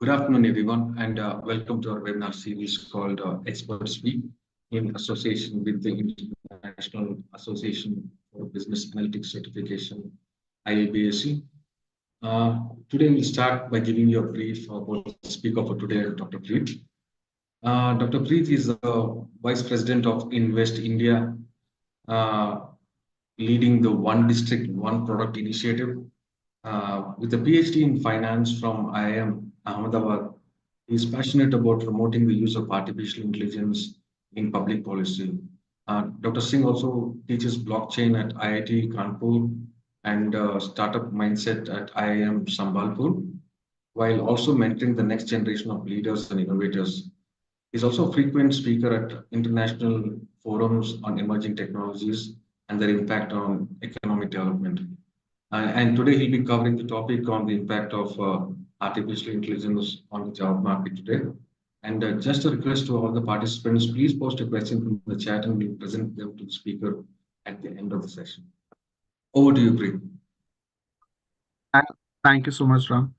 Good afternoon, everyone, and welcome to our webinar series called Expert Speak in association with the International Association for Business Analytics Certification, IABAC. Today, we'll start by giving you a brief about the speaker for today, Dr. Preet. Dr. Preet is the Vice President of Invest India, uh, leading the One District, One Product initiative. With a PhD in finance from IIM Ahmedabad, he is passionate about promoting the use of artificial intelligence in public policy. Dr. Singh also teaches blockchain at IIT Kanpur and startup mindset at IIM Sambalpur, while also mentoring the next generation of leaders and innovators. He's also a frequent speaker at international forums on emerging technologies and their impact on economic development. And today he'll be covering the topic on the impact of artificial intelligence on the job market today. And just a request to all the participants, please post a question from the chat and we'll present them to the speaker at the end of the session. Over to you, Pri. Thank thank you so much, Ram.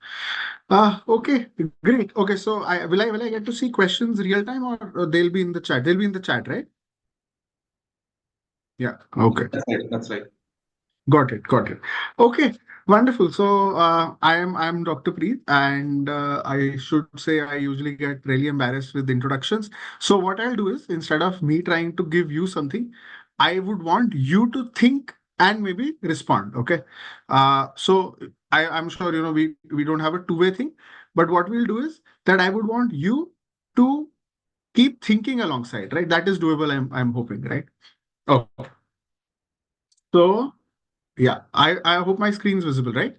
Okay, great. Okay, so will I get to see questions real time or they'll be in the chat? They'll be in the chat, right? Yeah. Okay. That's right. That's right. Got it. Got it. Okay. Wonderful. So I'm Dr. Preet, and I should say I usually get really embarrassed with introductions. So what I'll do is instead of me trying to give you something, I would want you to think and maybe respond. Okay. So I'm sure we don't have a two-way thing, but what we'll do is that I would want you to keep thinking alongside, right? That is doable. I'm hoping, right? Oh, so. Yeah, I hope my screen is visible, right?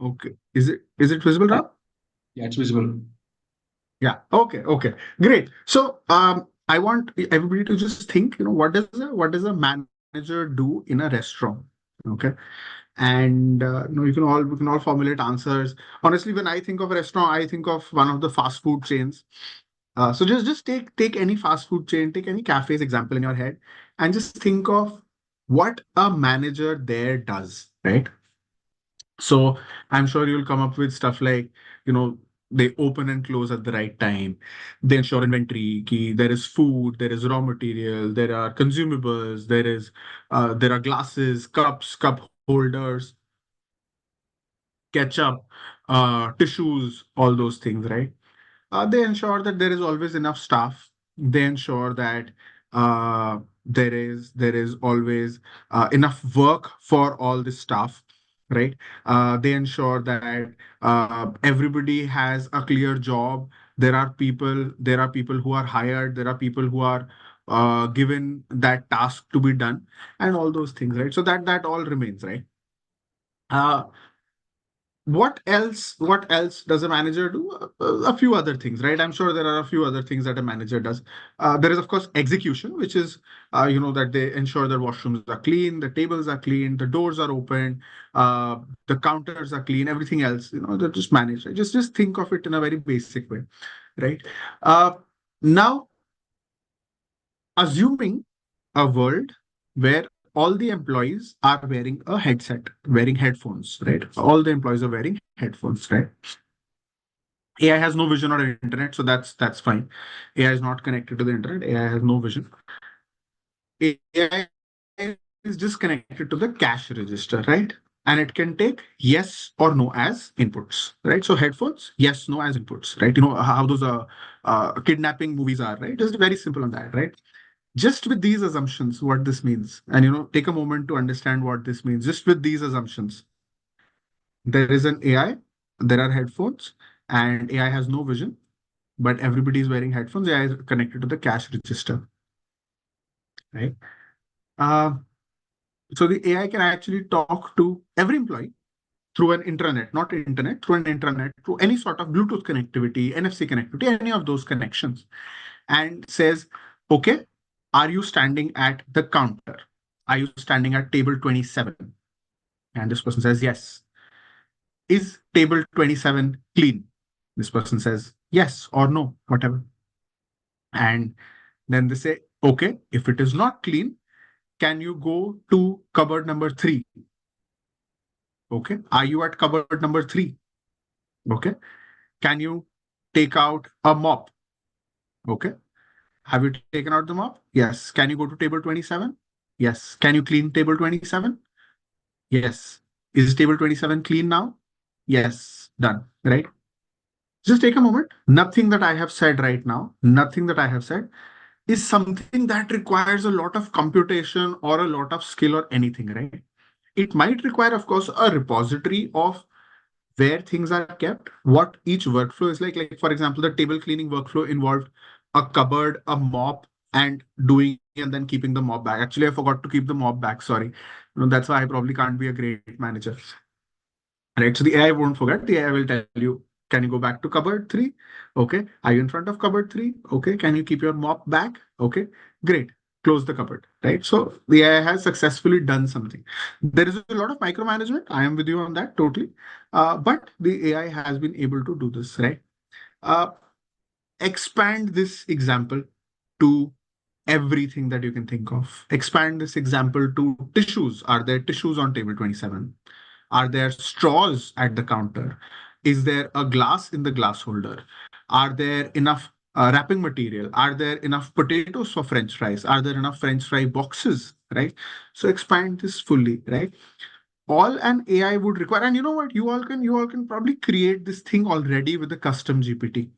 Okay. Is it visible now? Yeah, it's visible. Yeah. Okay. Okay. Great. So I want everybody to just think, what does a manager do in a restaurant? Okay. And we can all formulate answers. Honestly, when I think of a restaurant, I think of one of the fast food chains. So just take any fast food chain, take any cafe's example in your head, and just think of what a manager there does, right? So I'm sure you'll come up with stuff like, they open and close at the right time. They ensure inventory, there is food, there is raw material, there are consumables, there are glasses, cups, cup holders, ketchup, tissues, all those things, right? They ensure that there is always enough staff. They ensure that there is always enough work for all the staff, right? They ensure that everybody has a clear job. There are people who are hired. There are people who are given that task to be done, and all those things, right? So that all remains, right? Uh, what else does a manager do? A few other things, right? I'm sure there are a few other things that a manager does. There is, of course, execution, which is that they ensure that washrooms are clean, the tables are clean, the doors are open, uh, the counters are clean, everything else, they're just managed, right? Just think of it in a very basic way, right? Now, assuming a world where all the employees are wearing a headset, wearing headphones, right? All the employees are wearing headphones, right? AI has no vision or internet, so that's fine. AI is not connected to the internet. AI has no vision. AI is just connected to the cash register, right? And it can take yes or no as inputs, right? So headphones, yes, no as inputs, right? You know how those kidnapping movies are, right? Just very simple on that, right? Just with these assumptions, what this means, and take a moment to understand what this means. Just with these assumptions, there is an AI, there are headphones, and AI has no vision, but everybody is wearing headphones. AI is connected to the cash register, right? Uh, so the AI can actually talk to every employee through an intranet, not internet, through an intranet, through any sort of Bluetooth connectivity, NFC connectivity, any of those connections, and says, okay, are you standing at the counter? Are you standing at table 27? And this person says, yes. Is table 27 clean? This person says, yes or no, whatever. And then they say, okay, if it is not clean, can you go to cupboard number 3? Okay. Are you at cupboard number 3? Okay. Can you take out a mop? Okay. Have you taken out the mop? Yes. Can you go to table 27? Yes. Can you clean table 27? Yes. Is table 27 clean now? Yes. Done. Right? Just take a moment. Nothing that I have said right now, nothing that I have said is something that requires a lot of computation or a lot of skill or anything, right? It might require, of course, a repository of where things are kept, what each workflow is like. Like, for example, the table cleaning workflow involved a cupboard, a mop, and doing and then keeping the mop back. Actually, I forgot to keep the mop back. Sorry. That's why I probably can't be a great manager. Right. So the AI won't forget. The AI will tell you, can you go back to cupboard 3? Okay. Are you in front of cupboard 3? Okay. Can you keep your mop back? Okay. Great. Close the cupboard. Right. So the AI has successfully done something. There is a lot of micromanagement. I am with you on that totally. But the AI has been able to do this, right? Uh, Expand this example to everything that you can think of. Expand this example to tissues. Are there tissues on table 27? Are there straws at the counter? Is there a glass in the glass holder? Are there enough wrapping material? Are there enough potatoes for French fries? Are there enough French fry boxes? Right? So expand this fully, right? All an AI would require, and you know what? You all can probably create this thing already with a custom GPT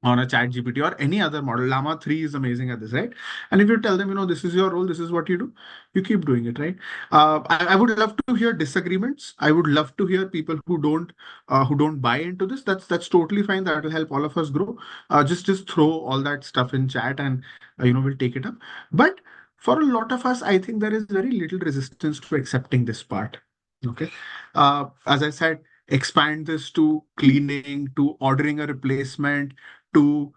on a chat GPT or any other model. Llama 3 is amazing at this, right? And if you tell them, this is your role, this is what you do, you keep doing it, right? I would love to hear disagreements. I would love to hear people who don't buy into this. That's totally fine. That will help all of us grow. Just throw all that stuff in chat and we'll take it up. But for a lot of us, I think there is very little resistance to accepting this part. Okay. As I said, expand this to cleaning, to ordering a replacement, to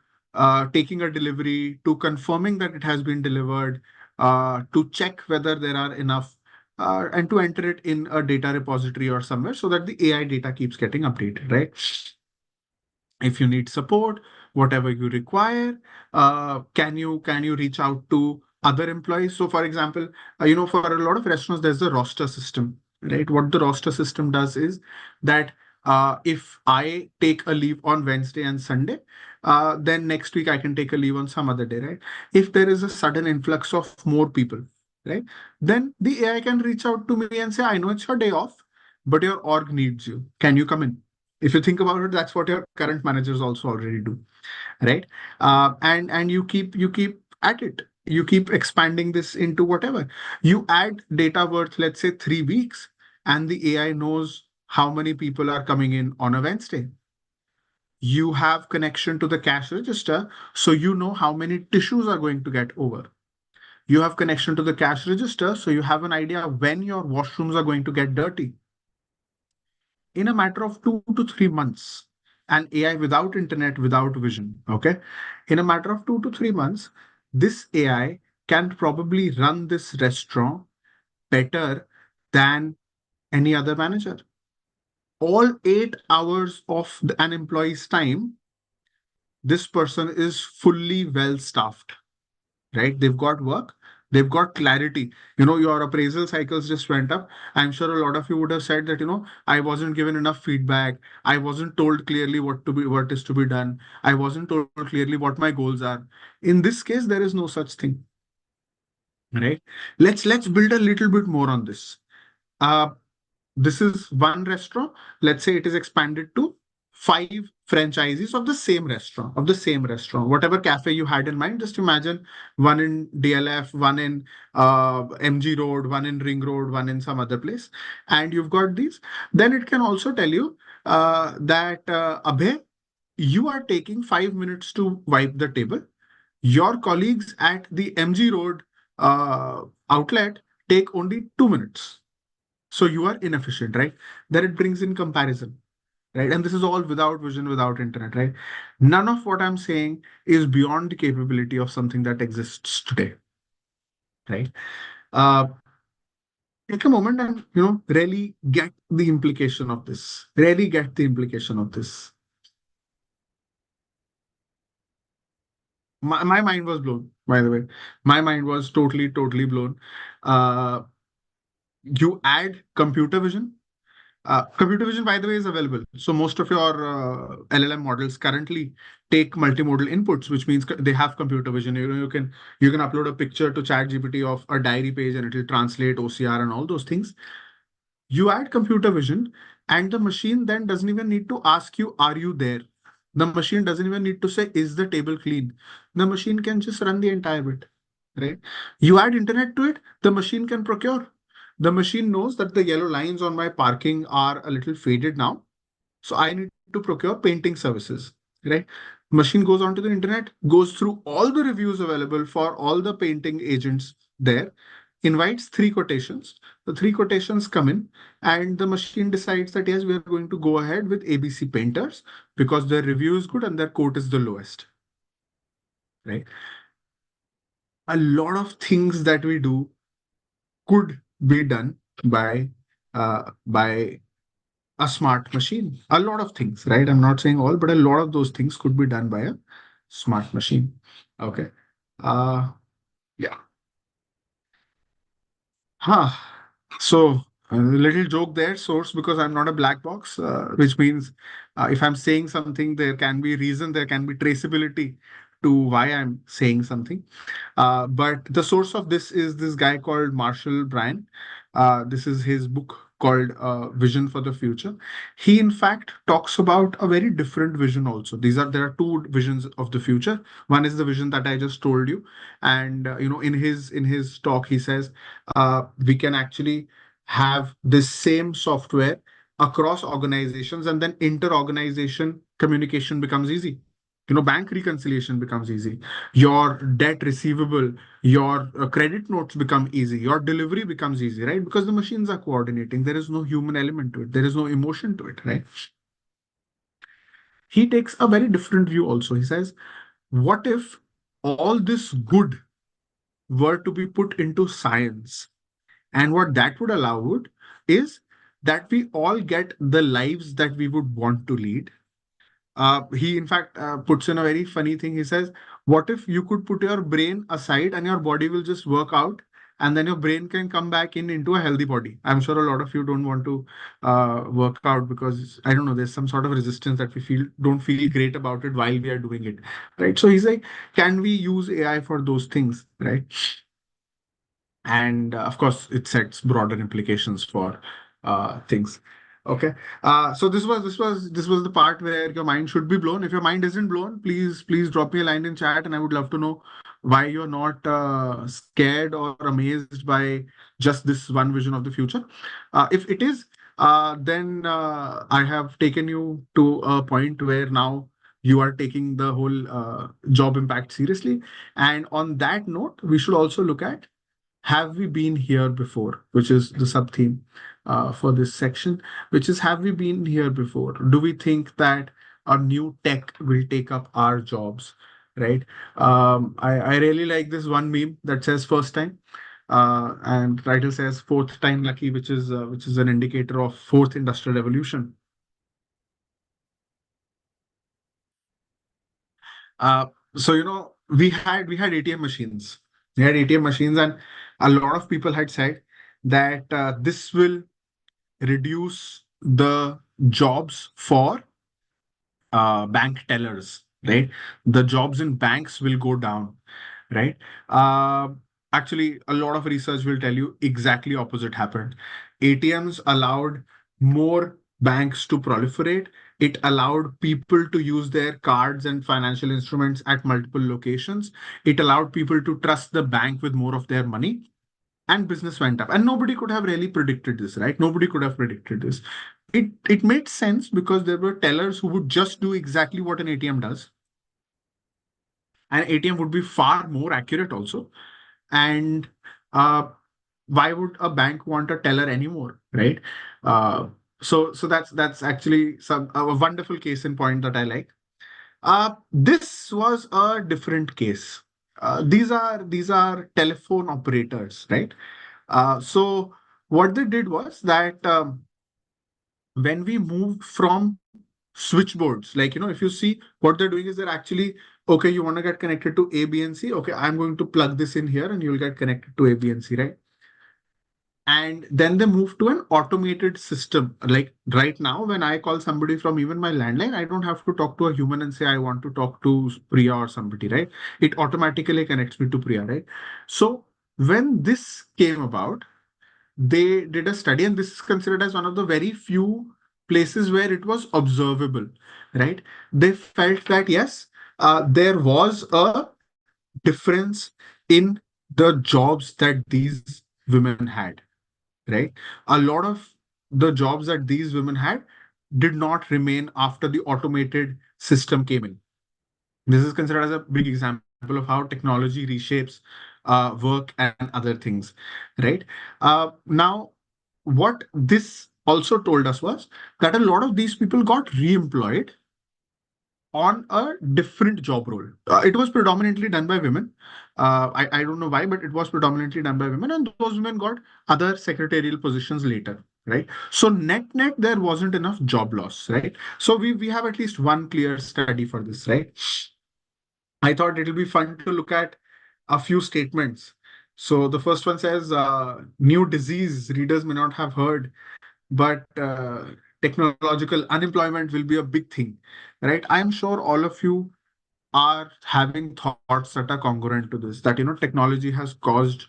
taking a delivery, to confirming that it has been delivered, to check whether there are enough, and to enter it in a data repository or somewhere so that the AI data keeps getting updated, right? If you need support, whatever you require, can you reach out to other employees? So, for example, for a lot of restaurants, there's a roster system, right? What the roster system does is that if I take a leave on Wednesday and Sunday, then next week I can take a leave on some other day, right? If there is a sudden influx of more people, right, then the AI can reach out to me and say, I know it's your day off, but your org needs you. Can you come in? If you think about it, that's what your current managers also already do, right? And you keep at it. You keep expanding this into whatever. You add data worth, let's say 3 weeks, and the AI knows how many people are coming in on a Wednesday. You have connection to the cash register, so you know how many tissues are going to get over. You have connection to the cash register, so you have an idea when your washrooms are going to get dirty. In a matter of 2 to 3 months, an AI without internet, without vision, okay? In a matter of 2 to 3 months, this AI can probably run this restaurant better than any other manager. All 8 hours of an employee's time, this person is fully well staffed, right? They've got work, they've got clarity. Your appraisal cycles just went up. I'm sure a lot of you would have said that, I wasn't given enough feedback. I wasn't told clearly what is to be done. I wasn't told clearly what my goals are. In this case, there is no such thing, right? Let's build a little bit more on this. Uh, this is one restaurant. Let's say it is expanded to 5 franchises of the same restaurant. Whatever cafe you had in mind, just imagine one in DLF, one in MG Road, one in Ring Road, one in some other place. And you've got these. Then it can also tell you that, Abhay, you are taking 5 minutes to wipe the table. Your colleagues at the MG Road outlet take only 2 minutes. So you are inefficient, right? Then it brings in comparison, right? And this is all without vision, without internet, right? None of what I'm saying is beyond the capability of something that exists today, right? Uh, Take a moment and really get the implication of this. Really get the implication of this. my mind was blown, by the way. My mind was totally blown. Uh, you add computer vision. Computer vision, by the way, is available. So most of your LLM models currently take multimodal inputs, which means they have computer vision. You can upload a picture to ChatGPT of a diary page, and it will translate OCR and all those things. You add computer vision, and the machine then doesn't even need to ask you, "Are you there?" The machine doesn't even need to say, "Is the table clean?" The machine can just run the entire bit, right? You add internet to it, the machine can procure. The machine knows that the yellow lines on my parking are a little faded now, so I need to procure painting services, right? Machine goes onto the internet, goes through all the reviews available for all the painting agents there, invites three quotations. The three quotations come in, and the machine decides that yes, we are going to go ahead with ABC painters because their review is good and their quote is the lowest, right? A lot of things that we do could be done by a smart machine. A lot of things, right? I'm not saying all, but a lot of those things could be done by a smart machine. Okay. Uh, yeah. Huh. So a little joke there, source, because I'm not a black box, which means if I'm saying something, there can be reason, there can be traceability to why I'm saying something. But the source of this is this guy called Marshall Bryan. This is his book called Vision for the Future. He, in fact, talks about a very different vision also. There are two visions of the future. One is the vision that I just told you, and in his talk he says we can actually have this same software across organizations, and then inter-organization communication becomes easy. Bank reconciliation becomes easy. Your debt receivable, your credit notes become easy. Your delivery becomes easy, right? Because the machines are coordinating. There is no human element to it. There is no emotion to it, right? He takes a very different view also. He says, what if all this good were to be put into science? And what that would allow is that we all get the lives that we would want to lead. He, in fact, puts in a very funny thing. He says, what if you could put your brain aside and your body will just work out, and then your brain can come back into a healthy body? I'm sure a lot of you don't want to work out because, I don't know, there's some sort of resistance that we don't feel great about it while we are doing it, right? So he's like, can we use AI for those things, right? And of course it sets broader implications for things. Okay. So this was the part where your mind should be blown. If your mind isn't blown, please drop me a line in chat, and I would love to know why you're not scared or amazed by just this one vision of the future. If it is, then I have taken you to a point where now you are taking the whole job impact seriously. And on that note, we should also look at, have we been here before, which is the sub theme for this section, which is, have we been here before? Do we think that a new tech will take up our jobs, right? I really like this one meme that says first time, and title says fourth time lucky, which is an indicator of fourth industrial revolution. Uh, so we had ATM machines. We had ATM machines, and a lot of people had said that this will reduce the jobs for bank tellers, right? The jobs in banks will go down, right? Uh, Actually, a lot of research will tell you exactly opposite happened. ATMs allowed more banks to proliferate. It allowed people to use their cards and financial instruments at multiple locations. It allowed people to trust the bank with more of their money, and business went up. And nobody could have really predicted this, right? Nobody could have predicted this. It made sense because there were tellers who would just do exactly what an ATM does. An ATM would be far more accurate also. And uh, why would a bank want a teller anymore, right? Uh, so that's actually a wonderful case in point that I like. This was a different case. These are telephone operators, right? So what they did was that when we moved from switchboards. Like, if you see what they're doing is they're actually, okay, you want to get connected to A, B, and C. Okay, I'm going to plug this in here and you'll get connected to A, B, and C, right? And then they move to an automated system. Like right now, when I call somebody from even my landline, I don't have to talk to a human and say, I want to talk to Priya or somebody, right? It automatically connects me to Priya, right? So when this came about, they did a study, and this is considered as one of the very few places where it was observable, right? They felt that, yes, there was a difference in the jobs that these women had, right? A lot of the jobs that these women had did not remain after the automated system came in. This is considered as a big example of how technology reshapes work and other things, right? Now, what this also told us was that a lot of these people got re-employed on a different job role. It was predominantly done by women. I don't know why, but it was predominantly done by women, and those women got other secretarial positions later, right? So net, there wasn't enough job loss, right? So we have at least one clear study for this, right? I thought it'll be fun to look at a few statements. So the first one says, new disease, readers may not have heard, but technological unemployment will be a big thing, right? I'm sure all of you are having thoughts that are congruent to this, that, technology has caused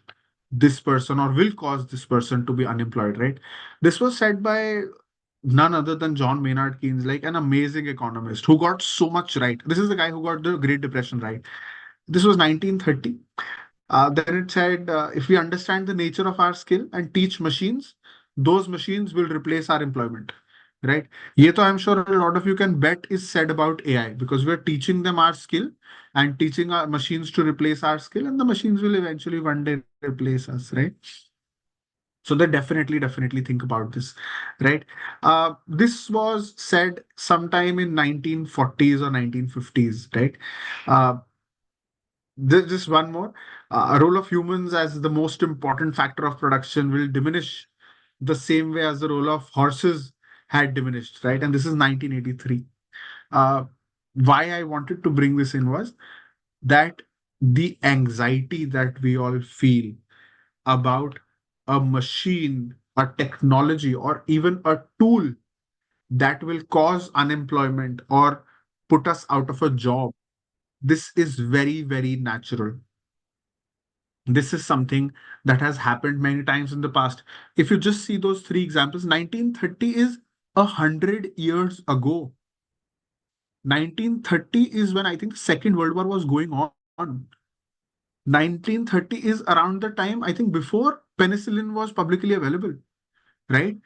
this person or will cause this person to be unemployed, right? This was said by none other than John Maynard Keynes, like an amazing economist who got so much right. This is the guy who got the Great Depression right. This was 1930. Then it said, if we understand the nature of our skill and teach machines, those machines will replace our employment. Right? Ye to I'm sure a lot of you can bet is said about AI, because we're teaching them our skill and teaching our machines to replace our skill, and the machines will eventually one day replace us, right? So they definitely think about this, right? This was said sometime in 1940s or 1950s, right? Uh, there's just one more. A role of humans as the most important factor of production will diminish the same way as the role of horses had diminished, right? And this is 1983. Uh, why I wanted to bring this in was that the anxiety that we all feel about a machine, a technology, or even a tool that will cause unemployment or put us out of a job, this is very natural. This is something that has happened many times in the past. If you just see those three examples, 1930 is 100 years ago. 1930 is when I think the Second World War was going on. 1930 is around the time, I think, before penicillin was publicly available, right?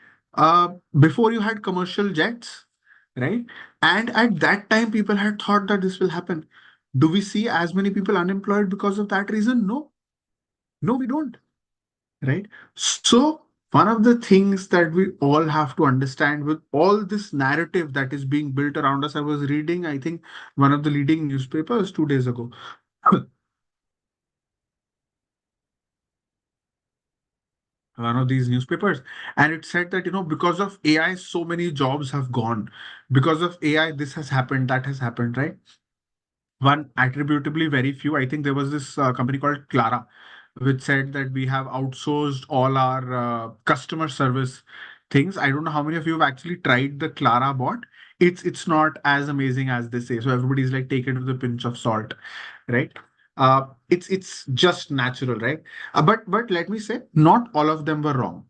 Before you had commercial jets, right? And at that time, people had thought that this will happen. Do we see as many people unemployed because of that reason? No, no, we don't, right? So, one of the things that we all have to understand with all this narrative that is being built around us, I was reading, I think, one of the leading newspapers 2 days ago. One of these newspapers, and it said that, because of AI so many jobs have gone. Because of AI this has happened, that has happened, right? One, attributably very few. I think there was this company called Clara, which said that we have outsourced all our customer service things. I don't know how many of you have actually tried the Clara bot. It's not as amazing as they say, so everybody's like, take it with a pinch of salt, right? It's just natural, right? But let me say, not all of them were wrong.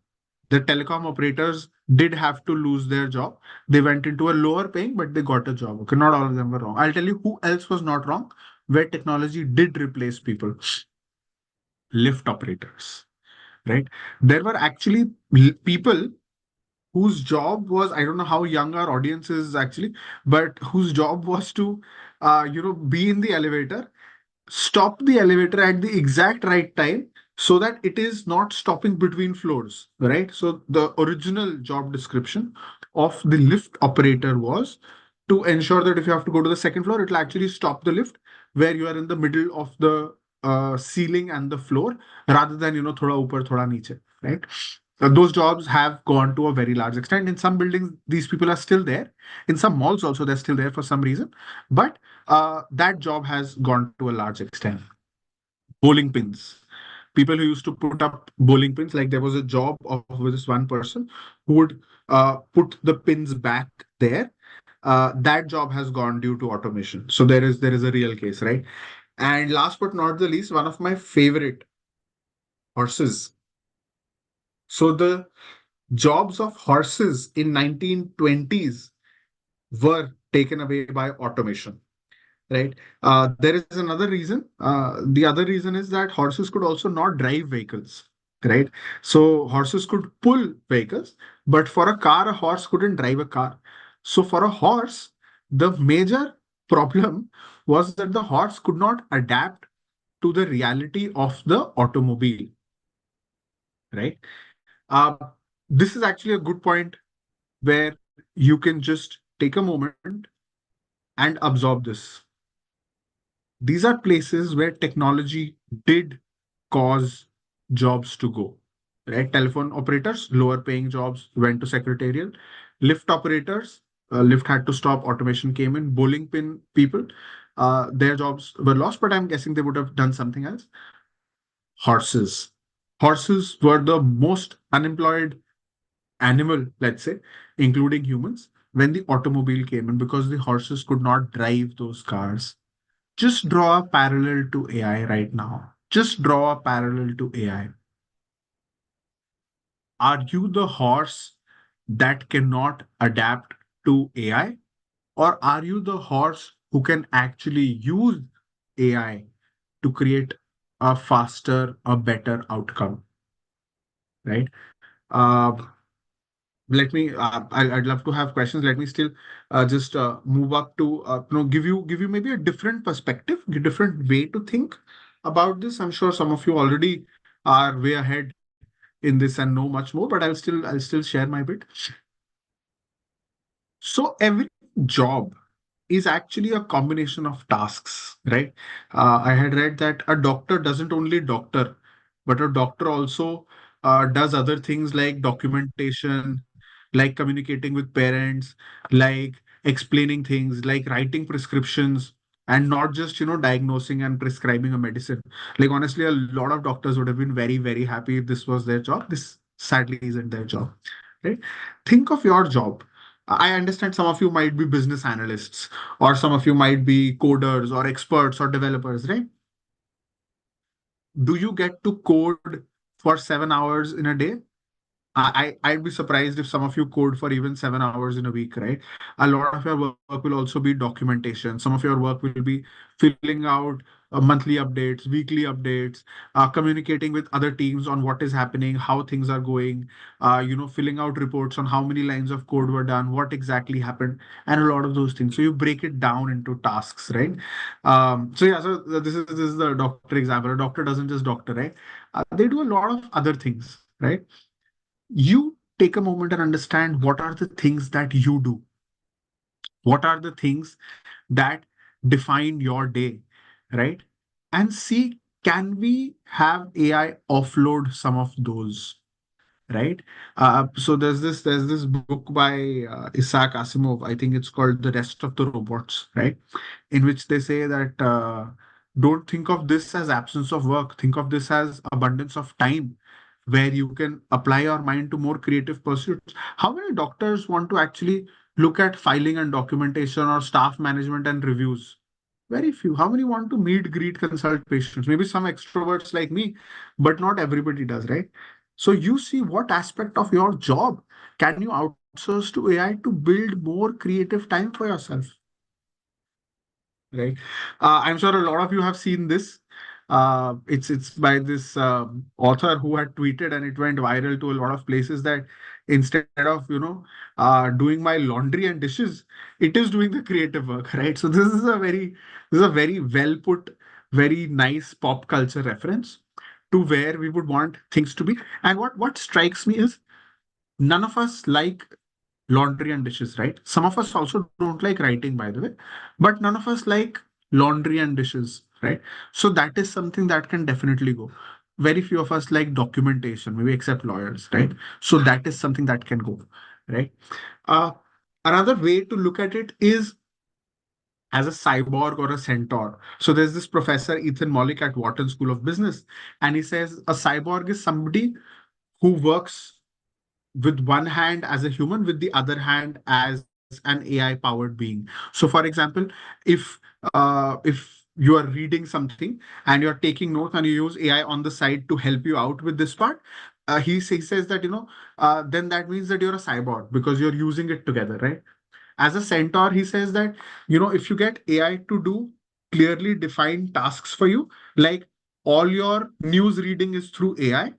The telecom operators did have to lose their job. They went into a lower paying, but they got a job. Okay, not all of them were wrong. I'll tell you who else was not wrong, where technology did replace people. Lift operators, right? There were actually people whose job was, I don't know how young our audience is actually, but whose job was to, be in the elevator, stop the elevator at the exact right time so that it is not stopping between floors, right? So the original job description of the lift operator was to ensure that if you have to go to the second floor, it'll actually stop the lift where you are in the middle of the ceiling and the floor, rather than, thoda upar, thoda niche, right? those jobs have gone to a very large extent. In some buildings, these people are still there. In some malls, also, they're still there for some reason. But that job has gone to a large extent. Bowling pins. People who used to put up bowling pins, like there was a job of this one person who would put the pins back there. That job has gone due to automation. So there is a real case, right? And last but not the least, one of my favorite, horses. So the jobs of horses in 1920s were taken away by automation, right? There is another reason. The other reason is that horses could also not drive vehicles, right? So horses could pull vehicles, but for a car, a horse couldn't drive a car. So for a horse, the major problem was that the horse could not adapt to the reality of the automobile, right? Uh, this is actually a good point where you can just take a moment and absorb this. These are places where technology did cause jobs to go, right? Telephone operators, lower paying jobs went to secretarial. Lift operators, lift had to stop, automation came in. Bowling pin people, their jobs were lost, but I'm guessing they would have done something else. Horses. Horses were the most unemployed animal, let's say, including humans, when the automobile came in because the horses could not drive those cars. Just draw a parallel to AI right now. Just draw a parallel to AI. Are you the horse that cannot adapt to AI? Or are you the horse who can actually use AI to create a faster, a better outcome? Right? Uh, let me I'd love to have questions. Let me still just move up to give you maybe a different perspective, a different way to think about this. I'm sure some of you already are way ahead in this and know much more, but I'll still share my bit. So every job is actually a combination of tasks, right? I had read that a doctor doesn't only doctor, but a doctor also does other things like documentation, like communicating with parents, like explaining things, like writing prescriptions, and not just, diagnosing and prescribing a medicine. Like, honestly, a lot of doctors would have been very, very happy if this was their job. This sadly isn't their job, right? Think of your job. I understand some of you might be business analysts, or some of you might be coders or experts or developers, right? Do you get to code for 7 hours in a day? I'd be surprised if some of you code for even 7 hours in a week, right? A lot of your work will also be documentation. Some of your work will be filling out monthly updates, weekly updates, communicating with other teams on what is happening, how things are going, filling out reports on how many lines of code were done, what exactly happened, and a lot of those things. So you break it down into tasks, right? So yeah, so this is the doctor example. A doctor doesn't just doctor, right? They do a lot of other things, right? You take a moment and understand what are the things that you do, what are the things that define your day, right? And see, can we have AI offload some of those, right? So there's this book by Isaac Asimov. I think it's called The Rest of the Robots, right? In which they say that don't think of this as absence of work. Think of this as abundance of time, where you can apply your mind to more creative pursuits. How many doctors want to actually look at filing and documentation or staff management and reviews? Very few. How many want to meet, greet, consult patients? Maybe some extroverts like me, but not everybody does, right? So you see what aspect of your job can you outsource to AI to build more creative time for yourself, right? I'm sure a lot of you have seen this. It's by this author who had tweeted, and it went viral to a lot of places, that instead of doing my laundry and dishes, it is doing the creative work, right? So this is a very well put, very nice pop culture reference to where we would want things to be. And what strikes me is none of us like laundry and dishes, right? Some of us also don't like writing, by the way, but none of us like laundry and dishes, right? So that is something that can definitely go. very few of us like documentation, maybe except lawyers, right? So that is something that can go, right? Uh, Another way to look at it is as a cyborg or a centaur. So there's this professor, Ethan Mollick at Wharton School of Business, and he says a cyborg is somebody who works with one hand as a human, with the other hand as an AI powered being. So, for example, if you are reading something and you're taking notes and you use AI on the side to help you out with this part, he says that then that means that you're a cyborg because you're using it together, right? As a centaur, he says that if you get AI to do clearly defined tasks for you, like all your news reading is through AI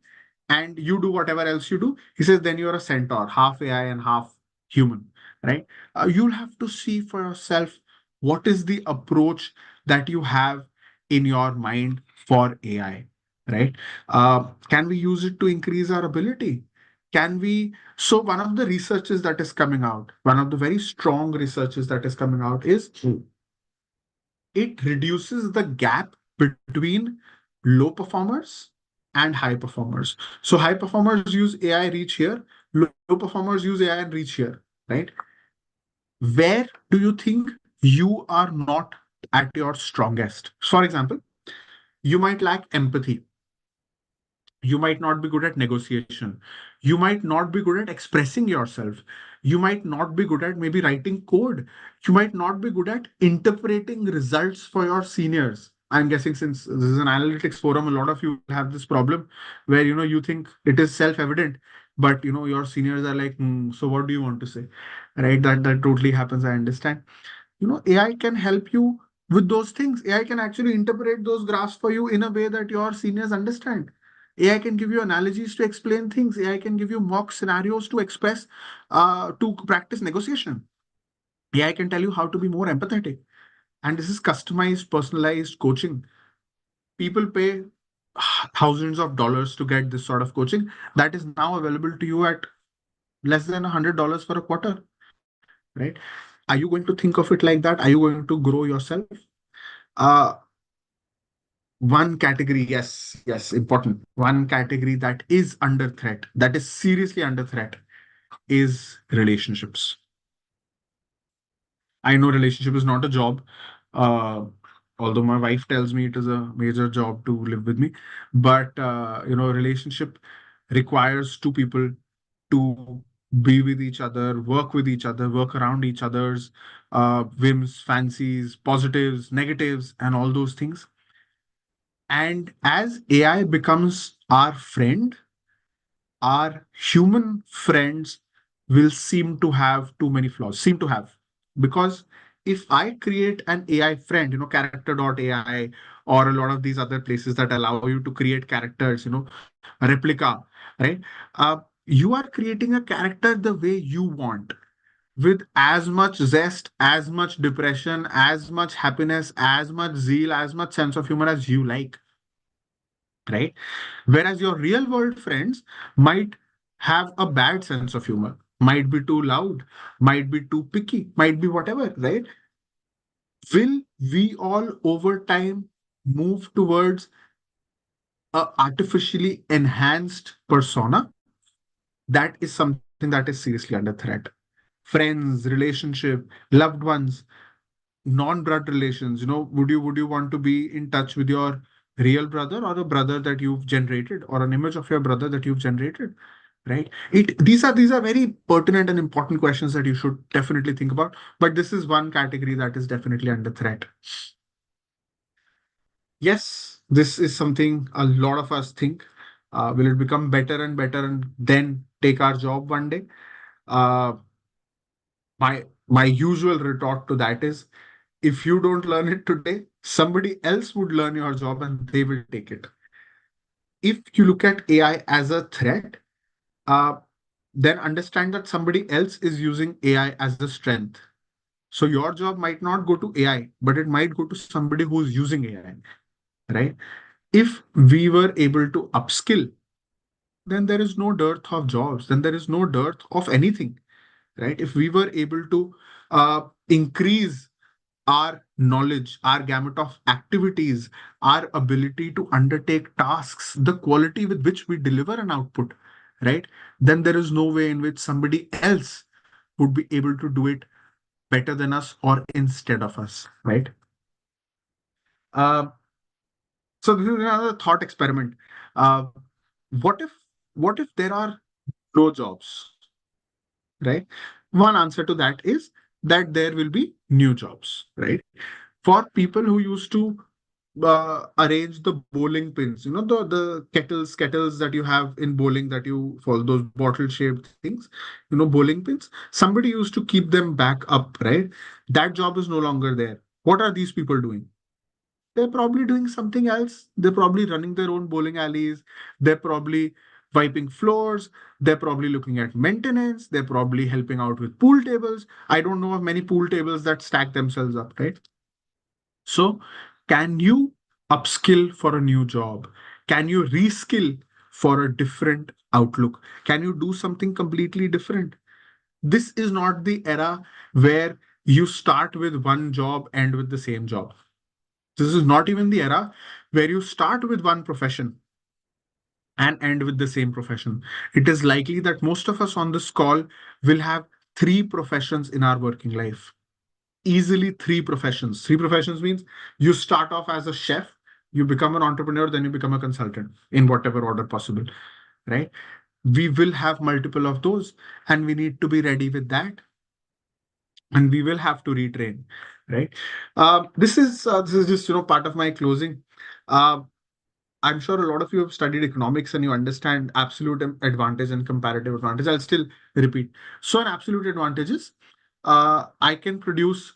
and you do whatever else you do, he says then you're a centaur, half AI and half human, right? You'll have to see for yourself what is the approach that you have in your mind for AI, right? Can we use it to increase our ability? Can we? So one of the researches that is coming out, one of the very strong researches that is coming out is it reduces the gap between low performers and high performers. So high performers use AI reach here, low performers use AI and reach here, right? Where do you think you are not at your strongest? For example, you might lack empathy. You might not be good at negotiation. You might not be good at expressing yourself. You might not be good at maybe writing code. You might not be good at interpreting results for your seniors. I'm guessing since this is an analytics forum, a lot of you have this problem where you think it is self-evident, but your seniors are like, so what do you want to say? Right? That totally happens. I understand. AI can help you with those things. AI can actually interpret those graphs for you in a way that your seniors understand. AI can give you analogies to explain things. AI can give you mock scenarios to express, to practice negotiation. AI can tell you how to be more empathetic. And this is customized, personalized coaching. People pay thousands of dollars to get this sort of coaching that is now available to you at less than $100 for a quarter, right? Are you going to think of it like that? Are you going to grow yourself? Uh, One category, yes, important. One category that is under threat, that is seriously under threat, is relationships. I know relationship is not a job, uh, although my wife tells me it is a major job to live with me. But relationship requires two people to be with each other, work with each other, work around each other's whims, fancies, positives, negatives, and all those things. And as AI becomes our friend, our human friends will seem to have too many flaws, seem to have. Because if I create an AI friend, character.ai, or a lot of these other places that allow you to create characters, replica, right? You are creating a character the way you want, with as much zest, as much depression, as much happiness, as much zeal, as much sense of humor as you like, right? Whereas your real world friends might have a bad sense of humor, might be too loud, might be too picky, might be whatever, right? Will we all over time move towards a artificially enhanced persona? That is something that is seriously under threat. Friends, relationship, loved ones, non-blood relations, would you want to be in touch with your real brother, or a brother that you've generated, or an image of your brother that you've generated, right? These are very pertinent and important questions that you should definitely think about, but this is one category that is definitely under threat. Yes, this is something a lot of us think. Will it become better and better and then take our job one day? uh, my usual retort to that is, if you don't learn it today, somebody else would learn your job and they will take it. If you look at AI as a threat, uh, then understand that somebody else is using AI as a strength. So your job might not go to AI, but it might go to somebody who's using AI, right? If we were able to upskill, then there is no dearth of jobs, then there is no dearth of anything, right? If we were able to increase our knowledge, our gamut of activities, our ability to undertake tasks, the quality with which we deliver an output, right? Then there is no way in which somebody else would be able to do it better than us or instead of us, right? Uh, so this is another thought experiment. Uh, what if there are no jobs, right? One answer to that is that there will be new jobs, right? For people who used to arrange the bowling pins, the kettles that you have in bowling, that you follow, those bottle shaped things, bowling pins. Somebody used to keep them back up, right? That job is no longer there. What are these people doing? They're probably doing something else. They're probably running their own bowling alleys. They're probably wiping floors. They're probably looking at maintenance. They're probably helping out with pool tables. I don't know of many pool tables that stack themselves up, right? So, can you upskill for a new job? Can you reskill for a different outlook? Can you do something completely different? This is not the era where you start with one job, end with the same job. This is not even the era where you start with one profession and end with the same profession. It is likely that most of us on this call will have three professions in our working life. Easily three professions. Three professions means you start off as a chef, you become an entrepreneur, then you become a consultant in whatever order possible, right? We will have multiple of those, and we need to be ready with that, and we will have to retrain, right? This is just part of my closing. Uh, I'm sure a lot of you have studied economics and you understand absolute advantage and comparative advantage. I'll still repeat. So, an absolute advantage is I can produce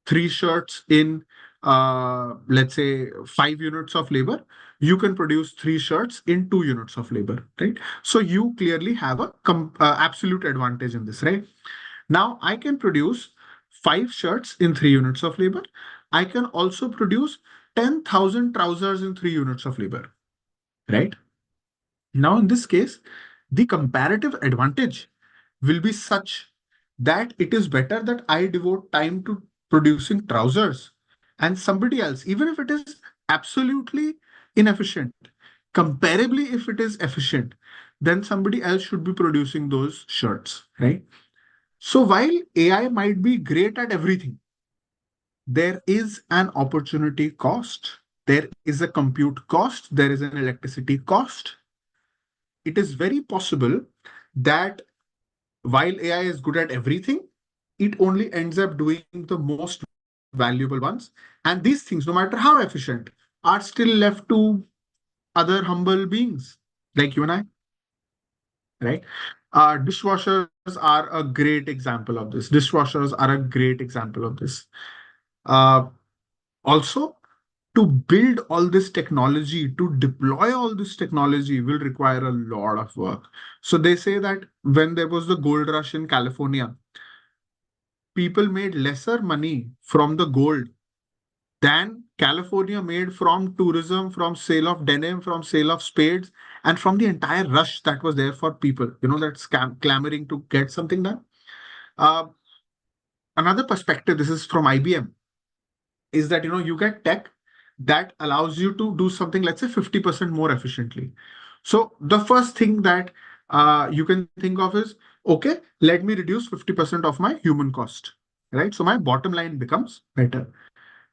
three shirts in, let's say, 5 units of labor. You can produce three shirts in 2 units of labor, right? So, you clearly have a absolute advantage in this, right? Now, I can produce 5 shirts in 3 units of labor. I can also produce 10,000 trousers in 3 units of labor, right? Now, in this case, the comparative advantage will be such that it is better that I devote time to producing trousers, and somebody else, even if it is absolutely inefficient, comparably, if it is efficient, then somebody else should be producing those shirts, right? So while AI might be great at everything, there is an opportunity cost, there is a compute cost, there is an electricity cost. It is very possible that while AI is good at everything, it only ends up doing the most valuable ones. And these things, no matter how efficient, are still left to other humble beings like you and I, right? Dishwashers are a great example of this. Dishwashers are a great example of this. Uh, Also, to build all this technology, to deploy all this technology will require a lot of work. So they say that when there was the gold rush in California, people made lesser money from the gold than California made from tourism, from sale of denim, from sale of spades, and from the entire rush that was there for people, that's clamoring to get something done. Uh, Another perspective, this is from IBM, is that you get tech that allows you to do something, let's say 50% more efficiently. So the first thing that you can think of is, okay, let me reduce 50% of my human cost, right? So my bottom line becomes better.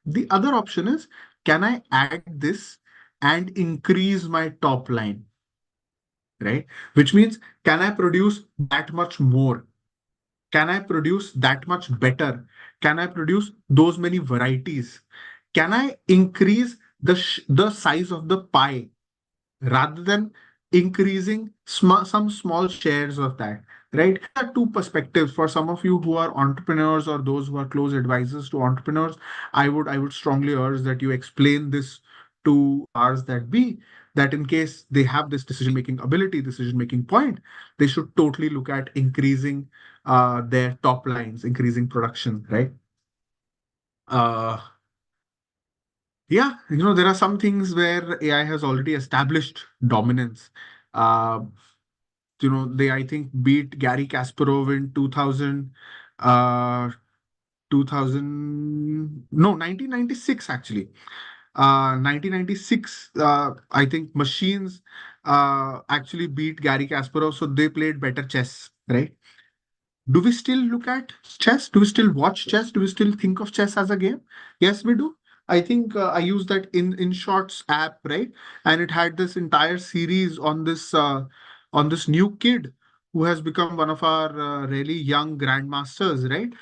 The other option is, can I add this and increase my top line, right? Which means, can I produce that much more? Can I produce that much better? Can I produce those many varieties? Can I increase the size of the pie rather than increasing some small shares of that, right? There are two perspectives for some of you who are entrepreneurs or those who are close advisors to entrepreneurs. I would strongly urge that you explain this to ours that be, that in case they have this decision making ability, decision making point, they should totally look at increasing their top lines, increasing production, right? uh, yeah, there are some things where AI has already established dominance. uh, they, I think, beat Gary Kasparov in 2000, 2000, no, 1996 actually. 1996, I think machines actually beat Gary Kasparov, so they played better chess, right? Do we still look at chess? Do we still watch chess? Do we still think of chess as a game? Yes, we do. I think I use that in Shorts app, right? And it had this entire series on this new kid who has become one of our really young grandmasters, right?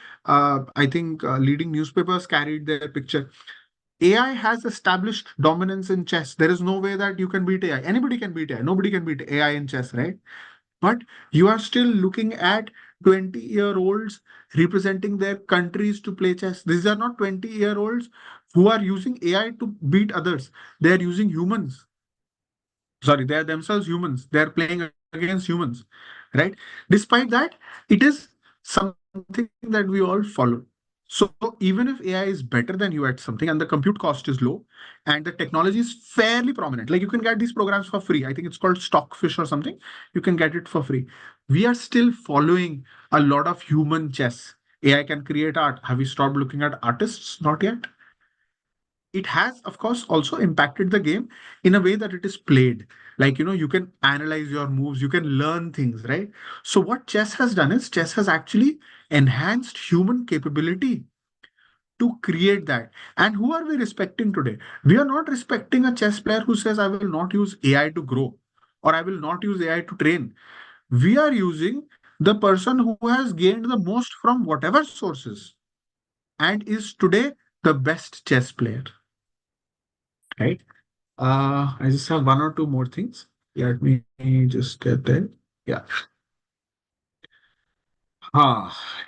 I think leading newspapers carried their picture. AI has established dominance in chess. There is no way that you can beat AI. Anybody can beat AI. Nobody can beat AI in chess, right? But you are still looking at 20-year-olds representing their countries to play chess. These are not 20-year-olds who are using AI to beat others. They are using humans. Sorry, they are themselves humans. They are playing against humans, right? Despite that, it is something that we all follow. So even if AI is better than you at something and the compute cost is low and the technology is fairly prominent, like you can get these programs for free. I think it's called Stockfish or something. You can get it for free. We are still following a lot of human chess. AI can create art. Have we stopped looking at artists? Not yet. It has, of course, also impacted the game in a way that it is played. Like, you can analyze your moves, you can learn things, right? So, what chess has done is chess has actually enhanced human capability to create that. And who are we respecting today? We are not respecting a chess player who says, I will not use AI to grow or I will not use AI to train. We are using the person who has gained the most from whatever sources and is today the best chess player, right? I just have one or two more things. Let me just get there. Yeah.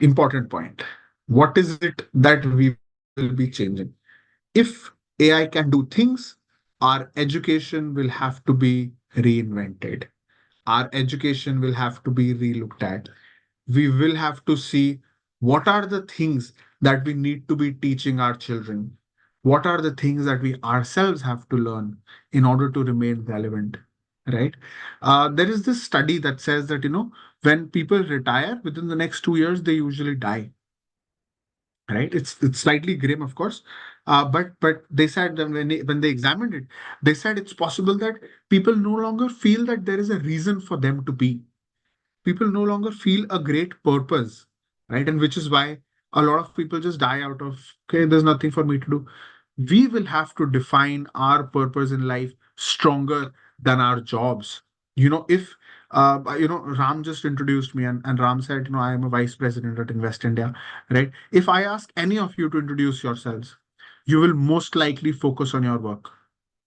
Important point. What is it that we will be changing? If AI can do things, our education will have to be reinvented. Our education will have to be relooked at. We will have to see what are the things that we need to be teaching our children. What are the things that we ourselves have to learn in order to remain relevant, right? There is this study that says that, when people retire within the next 2 years, they usually die, right? It's slightly grim, of course, but they said that when they examined it, they said it's possible that people no longer feel that there is a reason for them to be. People no longer feel a great purpose, right? And which is why a lot of people just die out of, okay, there's nothing for me to do. We will have to define our purpose in life stronger than our jobs. If Ram just introduced me and Ram said, I am a vice president at Invest India, right? If I ask any of you to introduce yourselves, you will most likely focus on your work.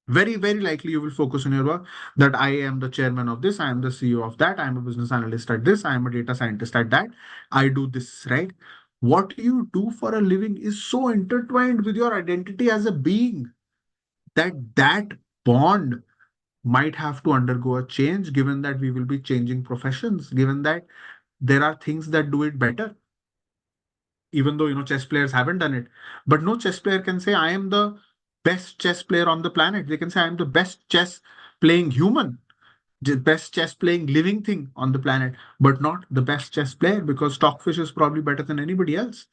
Very, very likely you will focus on your work, that I am the chairman of this, I am the CEO of that, I am a business analyst at this, I am a data scientist at that, I do this, right? What you do for a living is so intertwined with your identity as a being that bond might have to undergo a change, given that we will be changing professions, given that there are things that do it better, even though chess players haven't done it. But no chess player can say, I am the best chess player on the planet. They can say, I am the best chess playing human, the best chess playing living thing on the planet, but not the best chess player, because Stockfish is probably better than anybody else,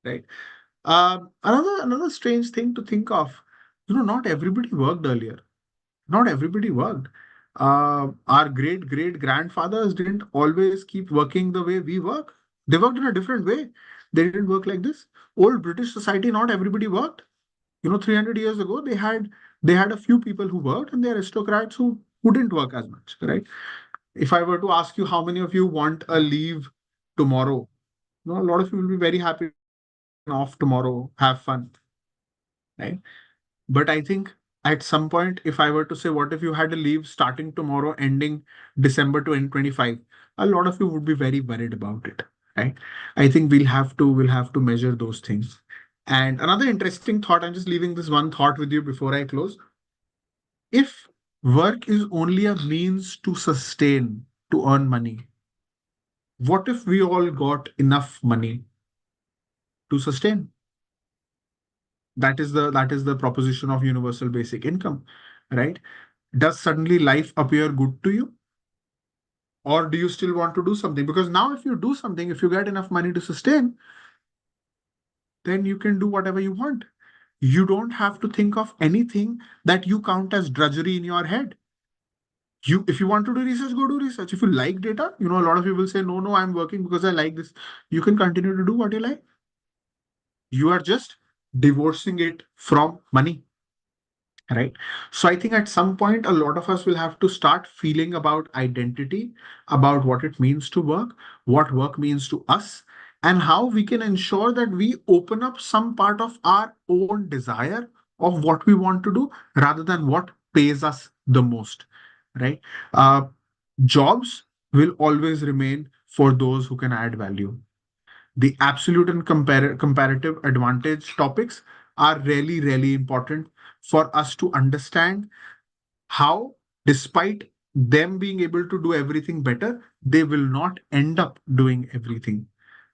right? Another strange thing to think of, not everybody worked earlier. Not everybody worked. Our great great grandfathers didn't always keep working the way we work. They worked in a different way. They didn't work like this. Old British society, not everybody worked. 300 years ago, they had a few people who worked, and they are aristocrats who didn't work as much, right? If I were to ask you how many of you want a leave tomorrow, a lot of you will be very happy off tomorrow, have fun, right? But I think at some point, if I were to say, what if you had a leave starting tomorrow, ending December 2025, a lot of you would be very worried about it, right? I think we'll have to measure those things. And another interesting thought, I'm just leaving this one thought with you before I close. If work is only a means to sustain, to earn money, what if we all got enough money to sustain? That is the proposition of universal basic income, right? Does suddenly life appear good to you? Or do you still want to do something? Because now, if you do something, if you get enough money to sustain, then you can do whatever you want. You don't have to think of anything that you count as drudgery in your head. If you want to do research, go do research. If you like data, a lot of people say, no, I'm working because I like this. You can continue to do what you like. You are just divorcing it from money. Right. So I think at some point, a lot of us will have to start feeling about identity, about what it means to work, what work means to us, and how we can ensure that we open up some part of our own desire of what we want to do rather than what pays us the most. Right. Uh, Jobs will always remain for those who can add value. The absolute and comparative advantage topics are really, really important for us to understand how, despite them being able to do everything better, they will not end up doing everything.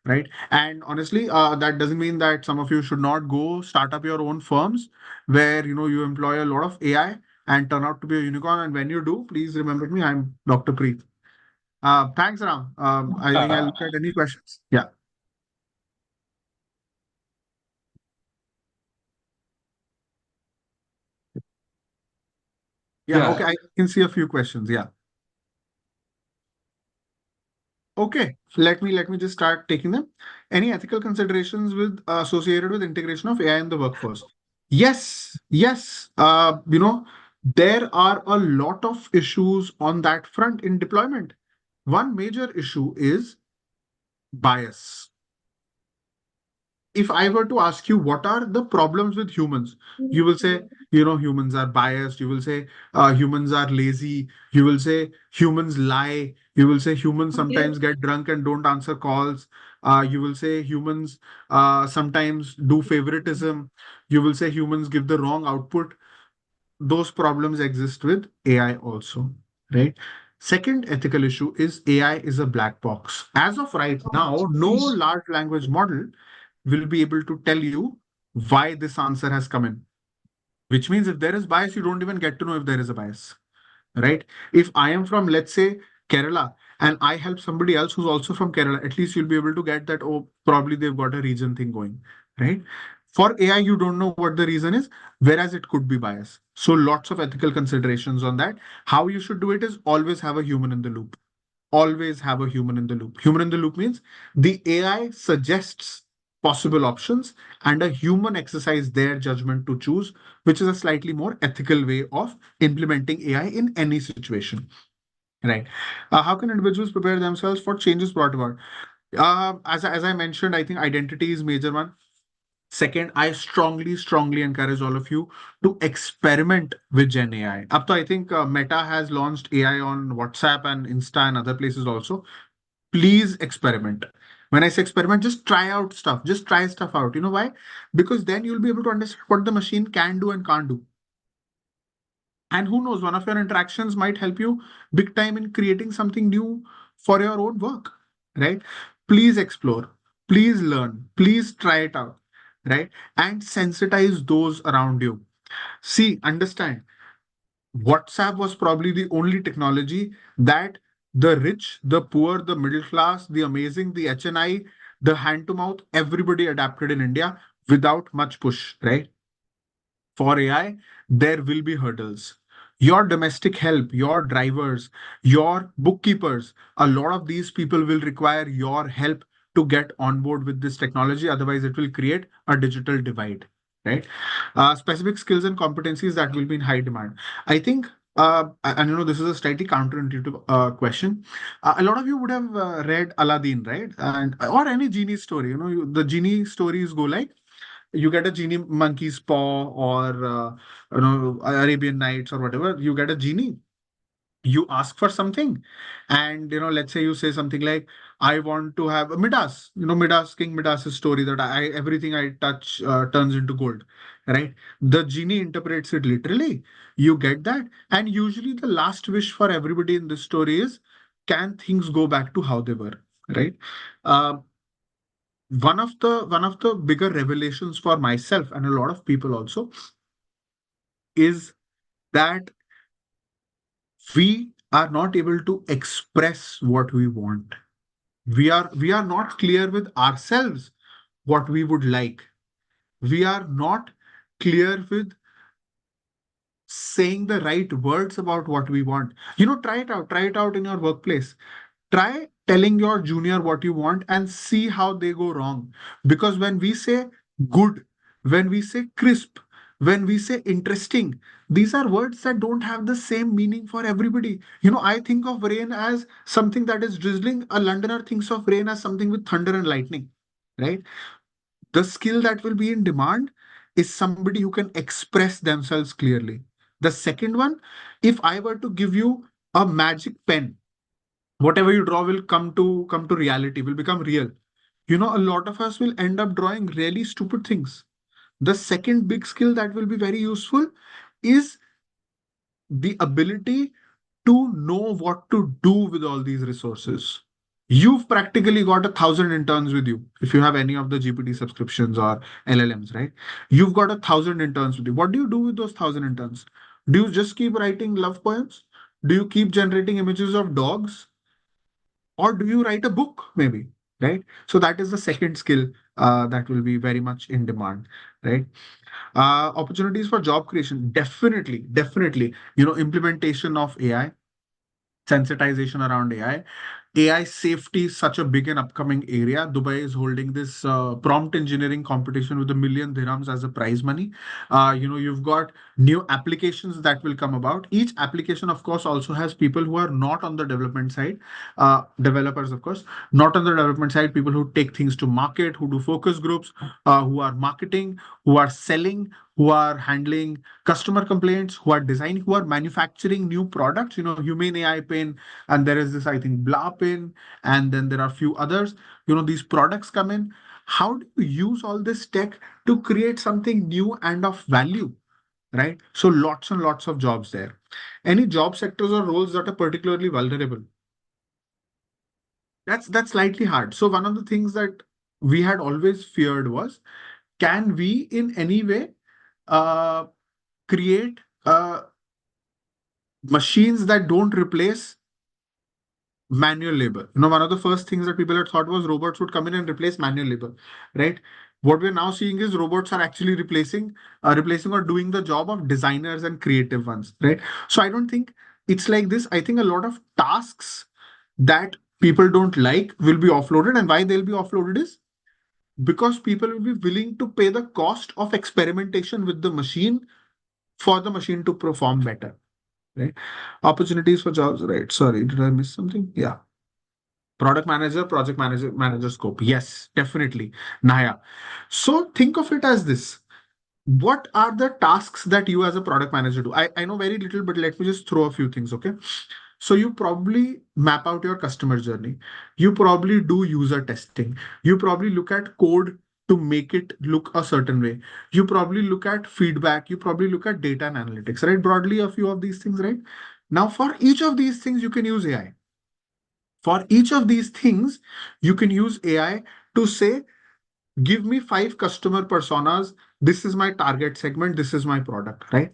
Right. And honestly, that doesn't mean that some of you should not go start up your own firms where you employ a lot of AI and turn out to be a unicorn. And when you do, please remember me. I'm Dr. Preet. Thanks, Ram. I think I'll look at any questions. Yeah. Yeah, Yeah, okay, I can see a few questions. Yeah. Okay, let me just start taking them. Any ethical considerations with associated with integration of AI in the workforce? Yes, yes. There are a lot of issues on that front in deployment. One major issue is bias. If I were to ask you what are the problems with humans, you will say, humans are biased. You will say humans are lazy. You will say humans lie. You will say humans sometimes get drunk and don't answer calls. You will say humans sometimes do favoritism. You will say humans give the wrong output. Those problems exist with AI also, right? Second ethical issue is AI is a black box. As of right now, no large language model will be able to tell you why this answer has come in, which means if there is bias, you don't even get to know if there is a bias, right? If I am from, let's say, Kerala, and I help somebody else who's also from Kerala, at least you'll be able to get that, oh, probably they've got a region thing going, right? For AI, you don't know what the reason is, whereas it could be bias. So lots of ethical considerations on that. How you should do it is always have a human in the loop. Always have a human in the loop. Human in the loop means the AI suggests possible options and a human exercise their judgment to choose, which is a slightly more ethical way of implementing AI in any situation. Right. How can individuals prepare themselves for changes brought about? As I mentioned, I think identity is major one. Second, I strongly, strongly encourage all of you to experiment with Gen AI. Up to I think Meta has launched AI on WhatsApp and Insta and other places also. Please experiment. When I say experiment, just try out stuff. Just try stuff out. You know why? Because then you'll be able to understand what the machine can do and can't do. And who knows, one of your interactions might help you big time in creating something new for your own work, right? Please explore, please learn, please try it out, right? And sensitize those around you. See, understand, WhatsApp was probably the only technology that the rich, the poor, the middle class, the amazing, the HNI, the hand to mouth, everybody adapted in India without much push, right? For AI, there will be hurdles. Your domestic help, your drivers, your bookkeepers, a lot of these people will require your help to get on board with this technology. Otherwise, it will create a digital divide, right? Specific skills and competencies that will be in high demand. I think, and this is a slightly counterintuitive question. A lot of you would have read Aladdin, right? And or any genie story. The genie stories go like you get a genie monkey's paw or Arabian Nights or whatever. You get a genie. You ask for something, and let's say you say something like, "I want to have a Midas." Midas, King Midas's story that I everything I touch turns into gold, right? The genie interprets it literally. You get that, and usually the last wish for everybody in this story is, can things go back to how they were, right? Uh, one of the bigger revelations for myself and a lot of people also is that we are not able to express what we want. We are not clear with ourselves what we would like. We are not clear with saying the right words about what we want. Try it out in your workplace. Try telling your junior what you want and see how they go wrong. Because when we say good, when we say crisp, when we say interesting, these are words that don't have the same meaning for everybody. I think of rain as something that is drizzling. A Londoner thinks of rain as something with thunder and lightning, right? The skill that will be in demand is somebody who can express themselves clearly. The second one, if I were to give you a magic pen, whatever you draw will come to reality, will become real. A lot of us will end up drawing really stupid things. The second big skill that will be very useful is the ability to know what to do with all these resources. You've practically got 1,000 interns with you if you have any of the GPT subscriptions or LLMs, right? You've got 1,000 interns with you. What do you do with those 1,000 interns? Do you just keep writing love poems? Do you keep generating images of dogs? Or do you write a book, maybe? Right? So that is the second skill that will be very much in demand, right? Opportunities for job creation, definitely. Implementation of AI, sensitization around AI. AI safety is such a big and upcoming area. Dubai is holding this prompt engineering competition with 1 million dirhams as a prize money. You've got new applications that will come about. Each application, of course, also has people who are not on the development side, developers, of course, not on the development side, people who take things to market, who do focus groups, who are marketing, who are selling, who are handling customer complaints, who are designing, who are manufacturing new products, Humane AI Pin, and there is this, I think, Blah Pin, and then there are a few others. These products come in. How do you use all this tech to create something new and of value, right? So lots and lots of jobs there. Any job sectors or roles that are particularly vulnerable? That's slightly hard. So one of the things that we had always feared was, can we in any way uh, create machines that don't replace manual labor? One of the first things that people had thought was robots would come in and replace manual labor, right? What we're now seeing is robots are actually replacing or doing the job of designers and creative ones, right? So I don't think it's like this. I think a lot of tasks that people don't like will be offloaded, and why they'll be offloaded is because people will be willing to pay the cost of experimentation with the machine for the machine to perform better, right? Opportunities for jobs, right? Sorry, did I miss something? Yeah. Product manager, project manager, manager scope. Yes, definitely. Naya. So think of it as this. What are the tasks that you as a product manager do? I know very little, but let me just throw a few things, okay? So you probably map out your customer journey. You probably do user testing. You probably look at code to make it look a certain way. You probably look at feedback. You probably look at data and analytics, right? Broadly, a few of these things, right? Now, for each of these things, you can use AI. For each of these things, you can use AI to say, give me 5 customer personas. This is my target segment. This is my product, right?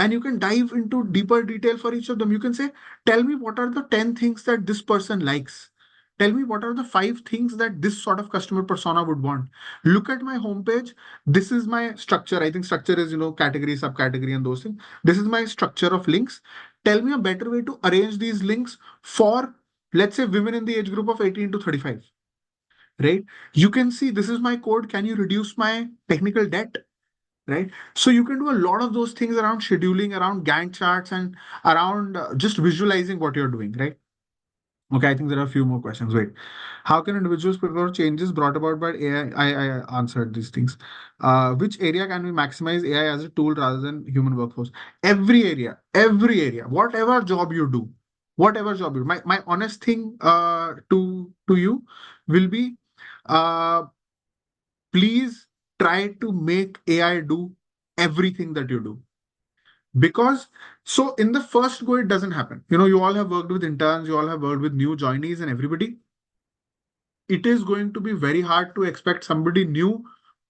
And you can dive into deeper detail for each of them. You can say, tell me what are the 10 things that this person likes. Tell me what are the 5 things that this sort of customer persona would want. Look at my homepage. This is my structure. I think structure is, category, subcategory, and those things. This is my structure of links. Tell me a better way to arrange these links for, let's say, women in the age group of 18 to 35, right? You can see, this is my code. Can you reduce my technical debt? Right? So you can do a lot of those things around scheduling, around Gantt charts, and around just visualizing what you're doing, right? Okay, I think there are a few more questions. Wait. How can individuals prepare for changes brought about by AI? I answered these things. Which area can we maximize AI as a tool rather than human workforce? Every area, whatever job you do. My honest thing to you will be, uh, please try to make AI do everything that you do. Because so in the first go, it doesn't happen. You all have worked with interns, you all have worked with new joinees and everybody. It is going to be very hard to expect somebody new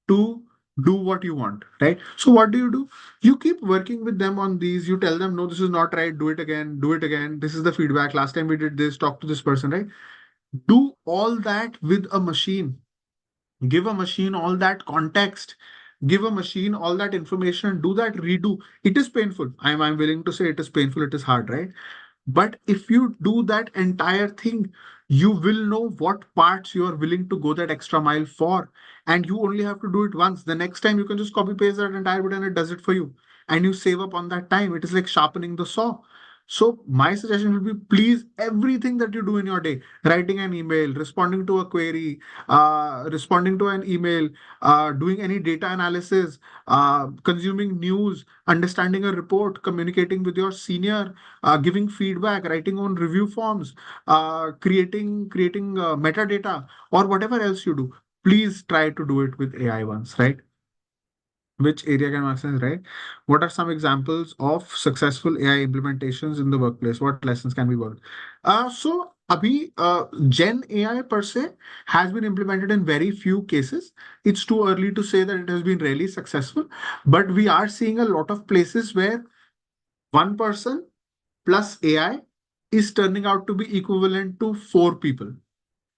to do what you want, right? So what do? You keep working with them on these. You tell them, no, this is not right. Do it again. Do it again. This is the feedback. Last time we did this. Talk to this person, right? Do all that with a machine. Give a machine all that context. give a machine all that information, do that redo. It is painful. I'm willing to say it is painful, it is hard, right? But if you do that entire thing, you will know what parts you are willing to go that extra mile for. And you only have to do it once. The next time you can just copy paste that entire bit and it does it for you. And you save up on that time. It is like sharpening the saw. So my suggestion will be, please, everything that you do in your day, writing an email, responding to a query, responding to an email, doing any data analysis, consuming news, understanding a report, communicating with your senior, giving feedback, writing on review forms, creating metadata, or whatever else you do. Please try to do it with AI once, right? Which area can maximize, right? What are some examples of successful AI implementations in the workplace? What lessons can be worked? So, Abhi, Gen AI per se has been implemented in very few cases. It's too early to say that it has been really successful, but we are seeing a lot of places where one person plus AI is turning out to be equivalent to four people,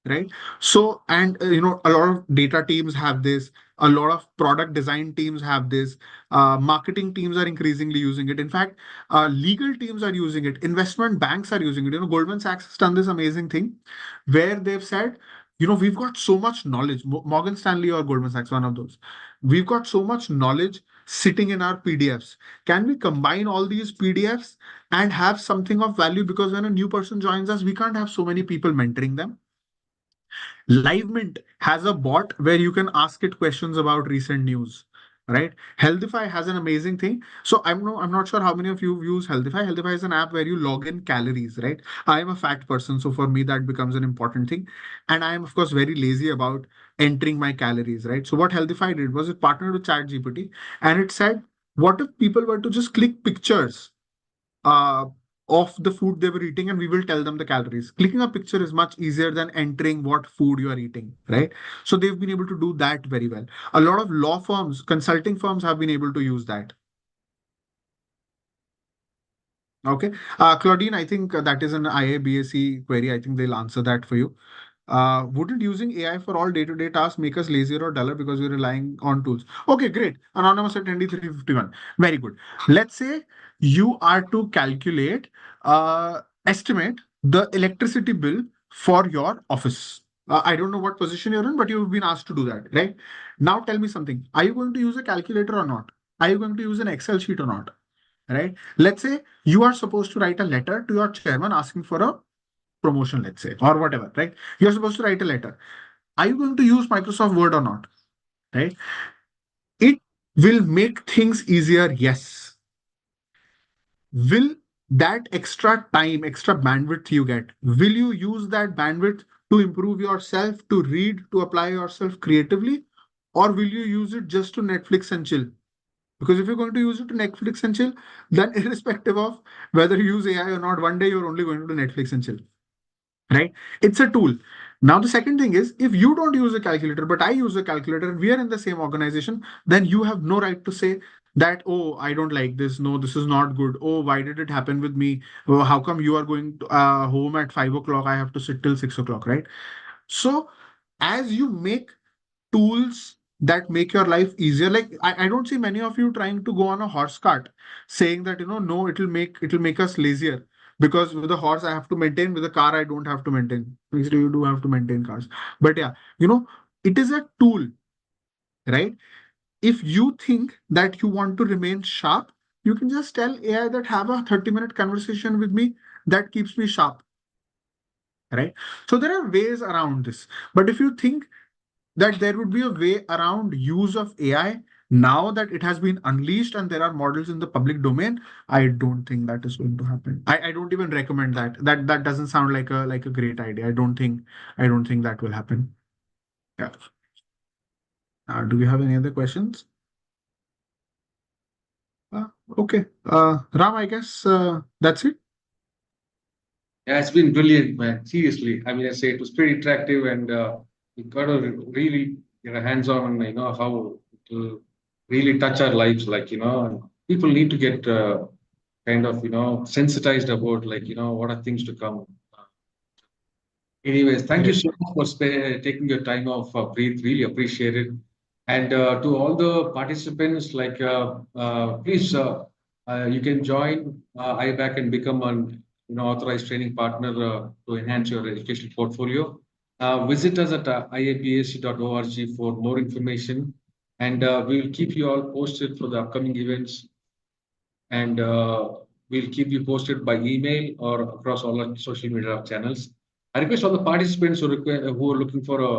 right? So, and a lot of data teams have this, a lot of product design teams have this, marketing teams are increasingly using it. In fact, legal teams are using it, investment banks are using it. Goldman Sachs has done this amazing thing where they've said, we've got so much knowledge. Morgan Stanley or Goldman Sachs, one of those. We've got so much knowledge sitting in our PDFs. Can we combine all these PDFs and have something of value? Because when a new person joins us, we can't have so many people mentoring them. LiveMint has a bot where you can ask it questions about recent news, right? Healthify has an amazing thing. So I'm not sure how many of you use Healthify. Healthify is an app where you log in calories, right? I am a fat person, so for me that becomes an important thing, and I am of course very lazy about entering my calories, right? So what Healthify did was it partnered with ChatGPT, and it said, what if people were to just click pictures uh, of the food they were eating, and we will tell them the calories. Clicking a picture is much easier than entering what food you are eating, right? So they've been able to do that very well. A lot of law firms, consulting firms have been able to use that. Okay. Claudine, I think that is an IABAC query. I think they'll answer that for you. Wouldn't using AI for all day-to-day tasks make us lazier or duller because we're relying on tools? Okay, great. Anonymous attendee 351. Very good. Let's say you are to calculate, estimate the electricity bill for your office. I don't know what position you're in, but you've been asked to do that, right? Now tell me something. Are you going to use a calculator or not? Are you going to use an Excel sheet or not? Right? Let's say you are supposed to write a letter to your chairman asking for a promotion, let's say, or whatever, right? You're supposed to write a letter. Are you going to use Microsoft Word or not? Right? It will make things easier, yes. Will that extra time, extra bandwidth you get, will you use that bandwidth to improve yourself, to read, to apply yourself creatively? Or will you use it just to Netflix and chill? Because if you're going to use it to Netflix and chill, then irrespective of whether you use AI or not, one day you're only going to do Netflix and chill, right? It's a tool. Now, the second thing is, if you don't use a calculator, but I use a calculator, and we are in the same organization, then you have no right to say that, oh, I don't like this. No, this is not good. Oh, why did it happen with me? Oh, how come you are going to, home at 5 o'clock? I have to sit till 6 o'clock, right? So, as you make tools that make your life easier, like I don't see many of you trying to go on a horse cart saying that, no, it'll make us lazier, because with a horse I have to maintain, with a car I don't have to maintain. Actually, you do have to maintain cars, but yeah, it is a tool, right? If you think that you want to remain sharp, you can just tell AI that have a 30-minute conversation with me that keeps me sharp, right? So there are ways around this, but if you think that there would be a way around use of AI now that it has been unleashed and there are models in the public domain, I don't think that is going to happen. I don't even recommend that. That doesn't sound like a great idea. I don't think that will happen. Yeah. Do we have any other questions? Uh, okay. Ram, I guess that's it. Yeah, it's been brilliant, man. Seriously. I mean, I say it was pretty interactive, and we got to really get a hands on, how it will really touch our lives. Like, people need to get kind of, sensitized about, like, what are things to come. Anyways, thank you Great. so much for taking your time off, Preet. Really appreciate it. And to all the participants, please, you can join IBAC and become an authorized training partner to enhance your educational portfolio. Visit us at iapsc.org for more information, and we will keep you all posted for the upcoming events, and we'll keep you posted by email or across all our social media channels. I request all the participants who are looking for a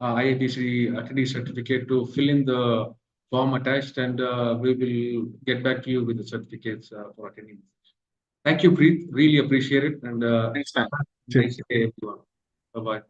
IAPC attendee certificate to fill in the form attached, and we will get back to you with the certificates for attending. Thank you, Preet. Really appreciate it, and Thanks, man. nice day, everyone. Bye bye.